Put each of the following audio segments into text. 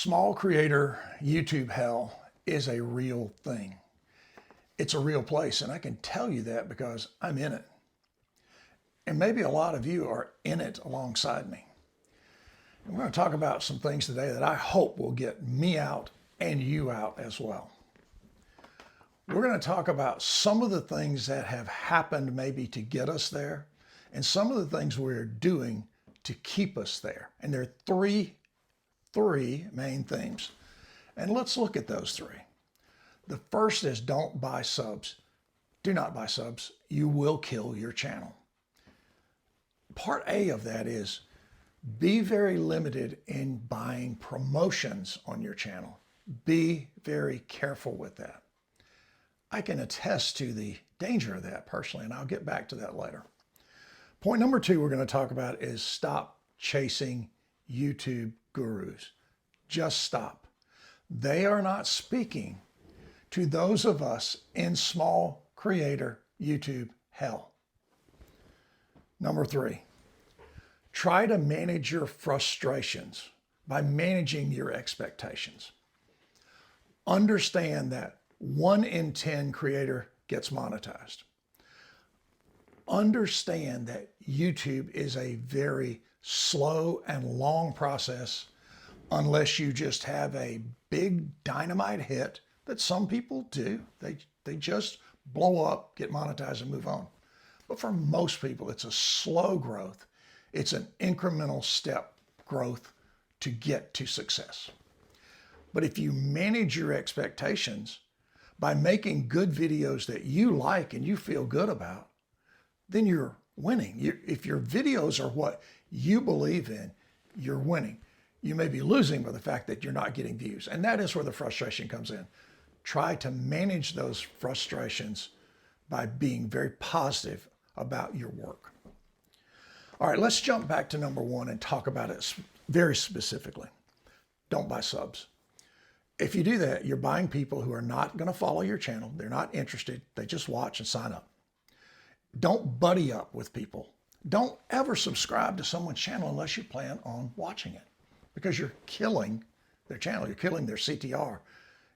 Small creator YouTube hell is a real thing. It's a real place, and I can tell you that because I'm in it. And maybe a lot of you are in it alongside me. And we're going to talk about some things today that I hope will get me out and you out as well. We're going to talk about some of the things that have happened maybe to get us there, and some of the things we're doing to keep us there. And there are three main themes. And let's look at those three. The first is don't buy subs. Do not buy subs. You will kill your channel. Part A of that is be very limited in buying promotions on your channel. Be very careful with that. I can attest to the danger of that personally, and I'll get back to that later. Point number two we're going to talk about is stop chasing YouTube gurus. Just stop. They are not speaking to those of us in small creator YouTube hell. Number three, try to manage your frustrations by managing your expectations. Understand that 1 in 10 creator gets monetized. Understand that YouTube is a very slow and long process unless you just have a big dynamite hit that some people do. They just blow up, get monetized, and move on. But for most people, it's a slow growth. It's an incremental step growth to get to success. But if you manage your expectations by making good videos that you like and you feel good about, then you're winning. If your videos are what you believe in, you're winning. You may be losing by the fact that you're not getting views. And that is where the frustration comes in. Try to manage those frustrations by being very positive about your work. All right, let's jump back to number one and talk about it very specifically. Don't buy subs. If you do that, you're buying people who are not going to follow your channel. They're not interested. They just watch and sign up. Don't buddy up with people. Don't ever subscribe to someone's channel unless you plan on watching it, because you're killing their channel. You're killing their CTR.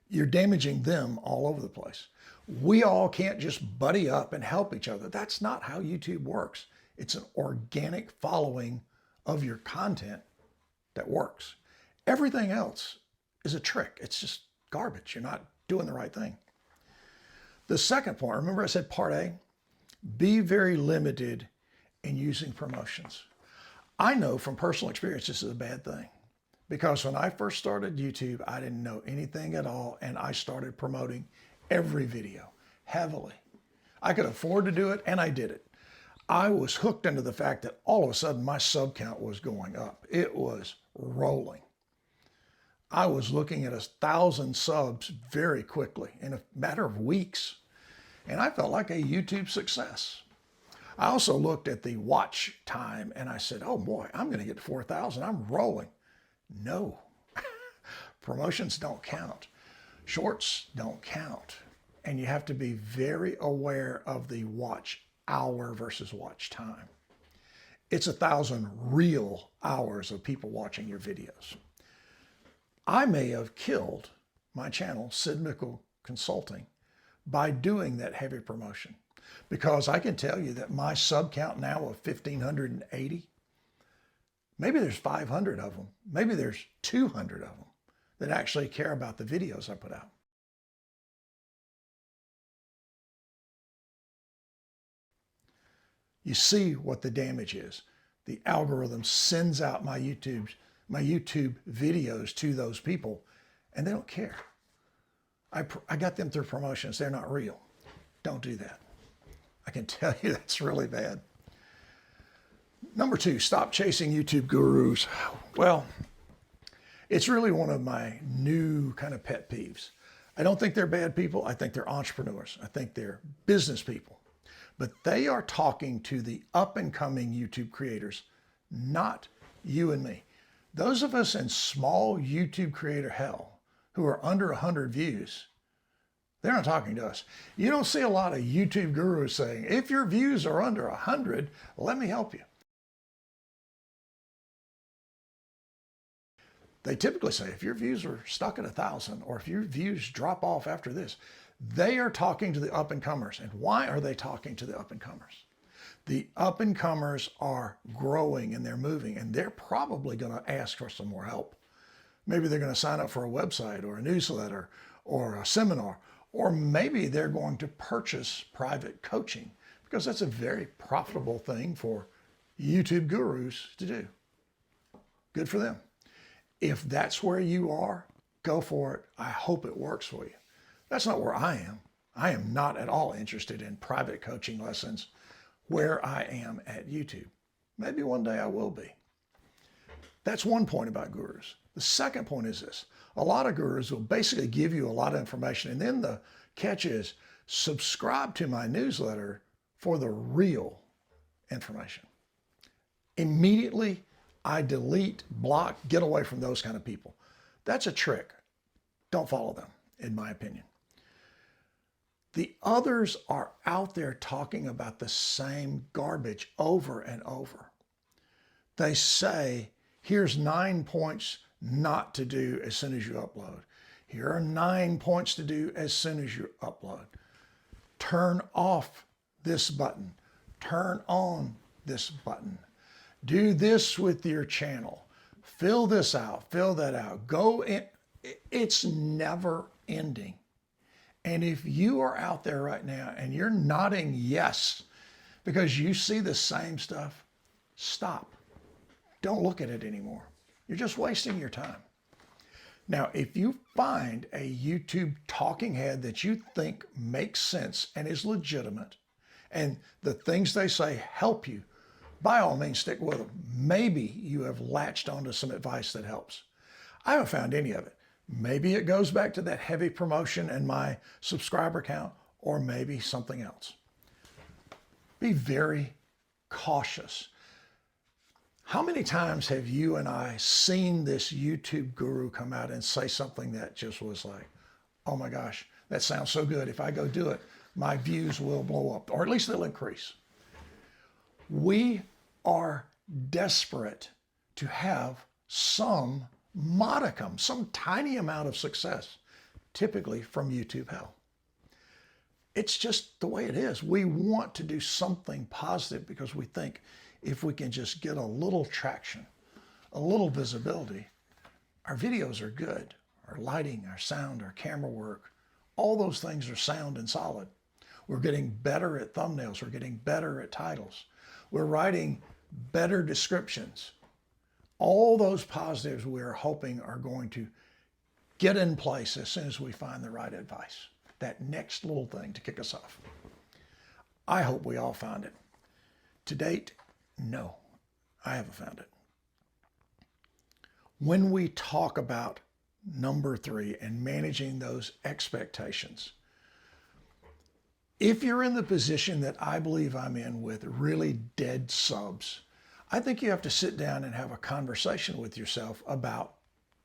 You're damaging them all over the place. We all can't just buddy up and help each other. That's not how YouTube works. It's an organic following of your content that works. Everything else is a trick. It's just garbage. You're not doing the right thing. The second point, remember I said part A? Be very limited in using promotions. I know from personal experience this is a bad thing, because when I first started YouTube, I didn't know anything at all, and I started promoting every video heavily. I could afford to do it, and I did it. I was hooked into the fact that all of a sudden my sub count was going up. It was rolling. I was looking at 1,000 subs very quickly in a matter of weeks, and I felt like a YouTube success. I also looked at the watch time and I said, oh boy, I'm going to get to 4,000. I'm rolling. No, promotions don't count. Shorts don't count. And you have to be very aware of the watch hour versus watch time. It's 1,000 real hours of people watching your videos. I may have killed my channel, Sid Mickle Consulting, by doing that heavy promotion, because I can tell you that my sub count now of 1,580, maybe there's 500 of them, maybe there's 200 of them that actually care about the videos I put out. You see what the damage is. The algorithm sends out my YouTube videos to those people, and they don't care. I got them through promotions. They're not real. Don't do that. I can tell you that's really bad. Number two, stop chasing YouTube gurus. Well, it's really one of my new kind of pet peeves. I don't think they're bad people. I think they're entrepreneurs. I think they're business people. But they are talking to the up and coming YouTube creators, not you and me. Those of us in small YouTube creator hell who are under 100 views, they're not talking to us. You don't see a lot of YouTube gurus saying, if your views are under 100, let me help you. They typically say if your views are stuck at 1,000 or if your views drop off after this, they are talking to the up and comers. And why are they talking to the up and comers? The up and comers are growing and they're moving, and they're probably going to ask for some more help. Maybe they're going to sign up for a website or a newsletter or a seminar, or maybe they're going to purchase private coaching, because that's a very profitable thing for YouTube gurus to do. Good for them. If that's where you are, go for it. I hope it works for you. That's not where I am. I am not at all interested in private coaching lessons where I am at YouTube. Maybe one day I will be. That's one point about gurus. The second point is this. A lot of gurus will basically give you a lot of information, and then the catch is subscribe to my newsletter for the real information. Immediately, I delete, block, get away from those kind of people. That's a trick. Don't follow them, in my opinion. The others are out there talking about the same garbage over and over. They say, here's 9 points not to do as soon as you upload. Here are 9 points to do as soon as you upload. Turn off this button. Turn on this button. Do this with your channel. Fill this out. Fill that out. Go in. It's never ending. And if you are out there right now and you're nodding yes because you see the same stuff, stop. Don't look at it anymore. You're just wasting your time. Now, if you find a YouTube talking head that you think makes sense and is legitimate, and the things they say help you, by all means, stick with them. Maybe you have latched onto some advice that helps. I haven't found any of it. Maybe it goes back to that heavy promotion and my subscriber count, or maybe something else. Be very cautious. How many times have you and I seen this YouTube guru come out and say something that just was like, oh my gosh, that sounds so good. If I go do it, my views will blow up, or at least they'll increase. We are desperate to have some modicum, some tiny amount of success, typically from YouTube help. It's just the way it is. We want to do something positive because we think if we can just get a little traction, a little visibility, our videos are good. Our lighting, our sound, our camera work, all those things are sound and solid. We're getting better at thumbnails. We're getting better at titles. We're writing better descriptions. All those positives we're hoping are going to get in place as soon as we find the right advice. That next little thing to kick us off. I hope we all found it. To date, no, I haven't found it. When we talk about number 3 and managing those expectations, if you're in the position that I believe I'm in with really dead subs, I think you have to sit down and have a conversation with yourself about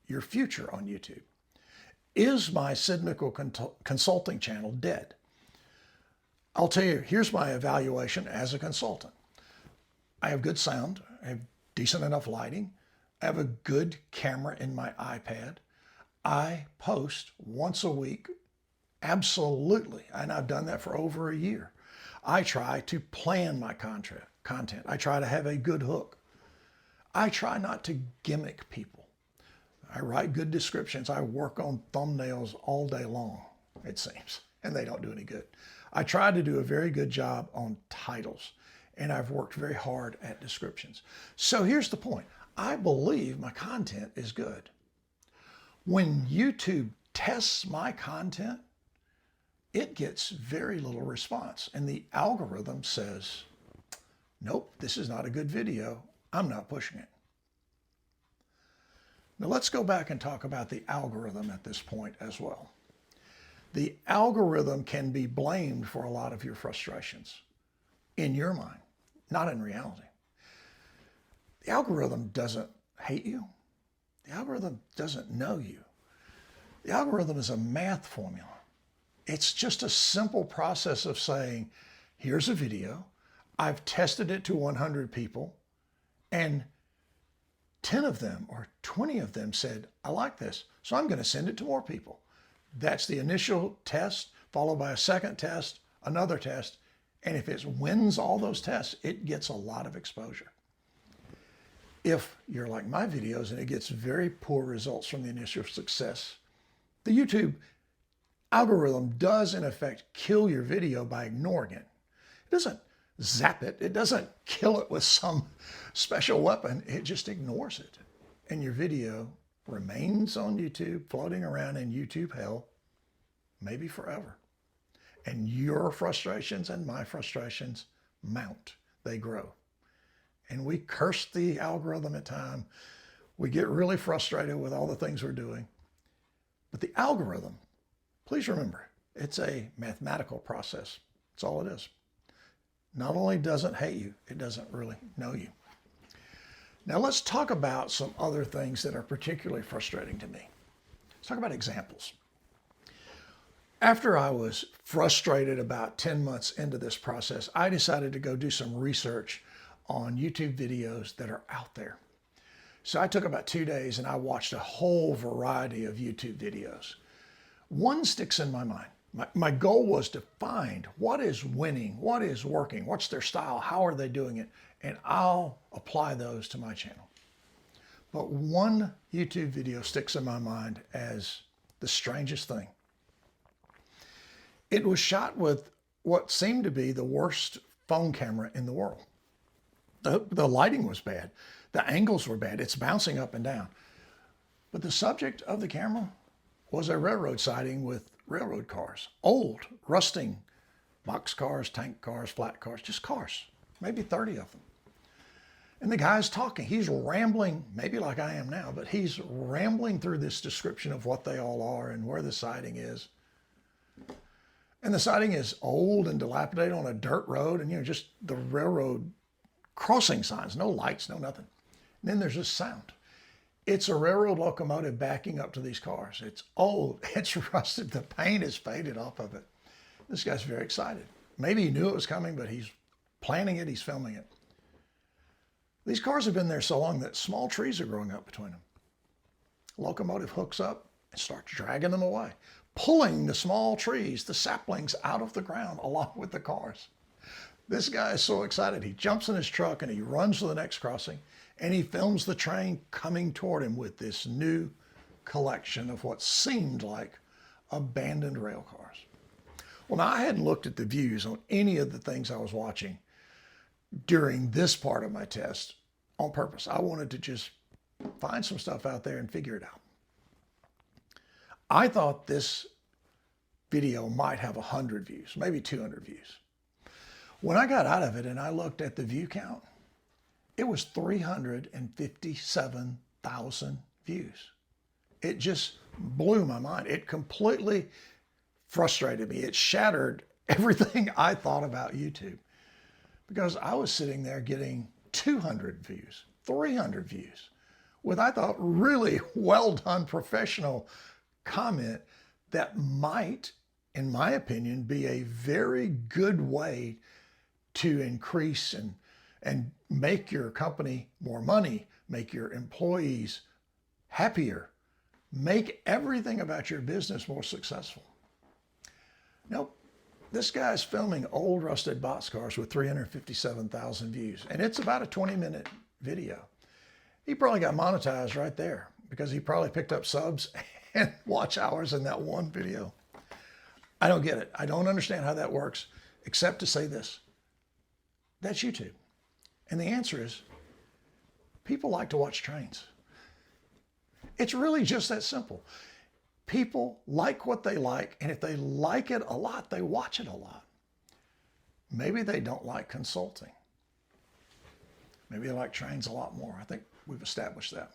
your future on YouTube. Is my Sid Mickle consulting channel dead? I'll tell you, here's my evaluation as a consultant. I have good sound. I have decent enough lighting. I have a good camera in my iPad. I post once a week, absolutely, and I've done that for over a year. I try to plan my content. I try to have a good hook. I try not to gimmick people. I write good descriptions. I work on thumbnails all day long, it seems, and they don't do any good. I try to do a very good job on titles, and I've worked very hard at descriptions. So here's the point. I believe my content is good. When YouTube tests my content, it gets very little response, and the algorithm says, nope, this is not a good video. I'm not pushing it. Now let's go back and talk about the algorithm at this point as well. The algorithm can be blamed for a lot of your frustrations in your mind, not in reality. The algorithm doesn't hate you. The algorithm doesn't know you. The algorithm is a math formula. It's just a simple process of saying, here's a video. I've tested it to 100 people, and 10 of them or 20 of them said, I like this, so I'm going to send it to more people. That's the initial test, followed by a second test, another test. And if it wins all those tests, it gets a lot of exposure. If you're like my videos and it gets very poor results from the initial success, the YouTube algorithm does in effect kill your video by ignoring it. It doesn't zap it. It doesn't kill it with some special weapon. It just ignores it. And your video remains on YouTube, floating around in YouTube hell, maybe forever. And your frustrations and my frustrations mount. They grow. And we curse the algorithm at times. We get really frustrated with all the things we're doing. But the algorithm, please remember, it's a mathematical process. That's all it is. Not only doesn't hate you, it doesn't really know you. Now let's talk about some other things that are particularly frustrating to me. Let's talk about examples. After I was frustrated about 10 months into this process, I decided to go do some research on YouTube videos that are out there. So I took about 2 days and I watched a whole variety of YouTube videos. One sticks in my mind. My goal was to find what is winning, what is working, what's their style, how are they doing it, and I'll apply those to my channel. But one YouTube video sticks in my mind as the strangest thing. It was shot with what seemed to be the worst phone camera in the world. The lighting was bad. The angles were bad. It's bouncing up and down. But the subject of the camera was a railroad siding with railroad cars. Old, rusting box cars, tank cars, flat cars, just cars. Maybe 30 of them. And the guy's talking. He's rambling, maybe like I am now, but he's rambling through this description of what they all are and where the siding is. And the siding is old and dilapidated on a dirt road and, just the railroad crossing signs, no lights, no nothing. And then there's this sound. It's a railroad locomotive backing up to these cars. It's old, it's rusted, the paint is faded off of it. This guy's very excited. Maybe he knew it was coming, but he's planning it, he's filming it. These cars have been there so long that small trees are growing up between them. Locomotive hooks up and starts dragging them away, pulling the small trees, the saplings out of the ground along with the cars. This guy is so excited. He jumps in his truck and he runs to the next crossing and he films the train coming toward him with this new collection of what seemed like abandoned rail cars. Well, now I hadn't looked at the views on any of the things I was watching during this part of my test on purpose. I wanted to just find some stuff out there and figure it out. I thought this video might have 100 views, maybe 200 views. When I got out of it and I looked at the view count, it was 357,000 views. It just blew my mind. It completely frustrated me. It shattered everything I thought about YouTube because I was sitting there getting 200 views, 300 views with, I thought, really well done professional comment that might, in my opinion, be a very good way to increase and make your company more money, make your employees happier, make everything about your business more successful. Nope. This guy's filming old rusted boxcars with 357,000 views, and it's about a 20-minute video. He probably got monetized right there because he probably picked up subs and watch hours in that one video. I don't get it. I don't understand how that works, except to say this. That's YouTube. And the answer is, people like to watch trains. It's really just that simple. People like what they like, and if they like it a lot, they watch it a lot. Maybe they don't like consulting. Maybe they like trains a lot more. I think we've established that.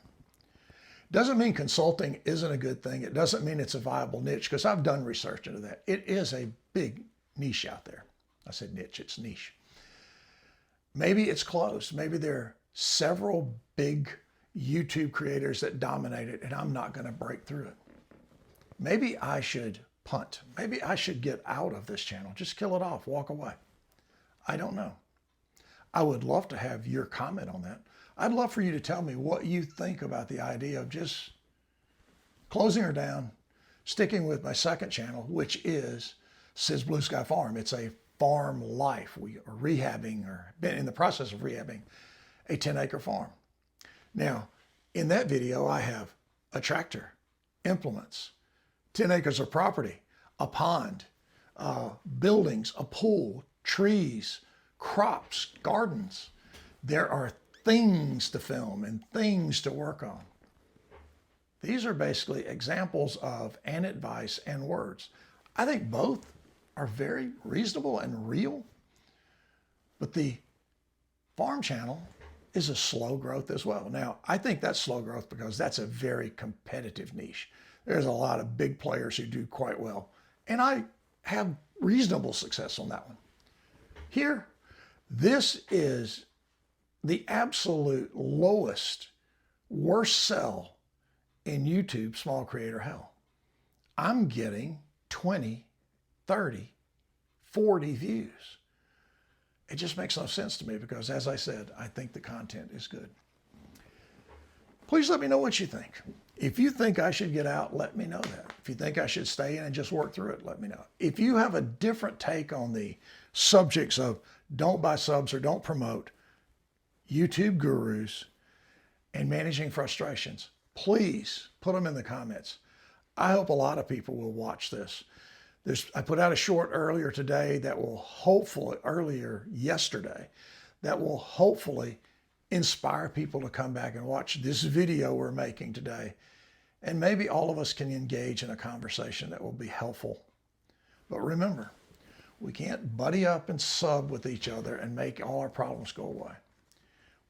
Doesn't mean consulting isn't a good thing. It doesn't mean it's a viable niche, because I've done research into that. It is a big niche out there. I said niche, it's niche. Maybe it's closed. Maybe there are several big YouTube creators that dominate it, and I'm not going to break through it. Maybe I should punt. Maybe I should get out of this channel. Just kill it off, walk away. I don't know. I would love to have your comment on that. I'd love for you to tell me what you think about the idea of just closing her down, sticking with my second channel, which is Sid's Blue Sky Farm. It's a farm life. We are rehabbing, or been in the process of rehabbing, a 10-acre farm. Now, in that video, I have a tractor, implements, 10 acres of property, a pond, buildings, a pool, trees, crops, gardens. There are things to film and things to work on. These are basically examples of and advice and words. I think both are very reasonable and real, but the farm channel is a slow growth as well. Now, I think that's slow growth because that's a very competitive niche. There's a lot of big players who do quite well, and I have reasonable success on that one. Here, this is the absolute lowest, worst sell in YouTube small creator hell. I'm getting 20, 30, 40 views. It just makes no sense to me because, as I said, I think the content is good. Please let me know what you think. If you think I should get out, let me know that. If you think I should stay in and just work through it, let me know. If you have a different take on the subjects of don't buy subs or don't promote, YouTube gurus, and managing frustrations, please put them in the comments. I hope a lot of people will watch this. I put out a short earlier today that will hopefully, yesterday, that will hopefully inspire people to come back and watch this video we're making today. And maybe all of us can engage in a conversation that will be helpful. But remember, we can't buddy up and sub with each other and make all our problems go away.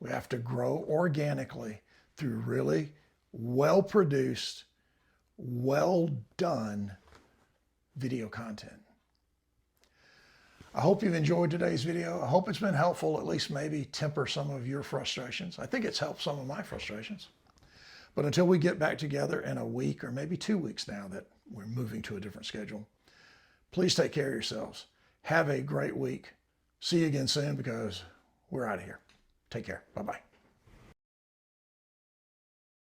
We have to grow organically through really well-produced, well-done video content. I hope you've enjoyed today's video. I hope it's been helpful, at least maybe temper some of your frustrations. I think it's helped some of my frustrations. But until we get back together in a week or maybe 2 weeks now that we're moving to a different schedule, please take care of yourselves. Have a great week. See you again soon because we're out of here. Take care. Bye-bye.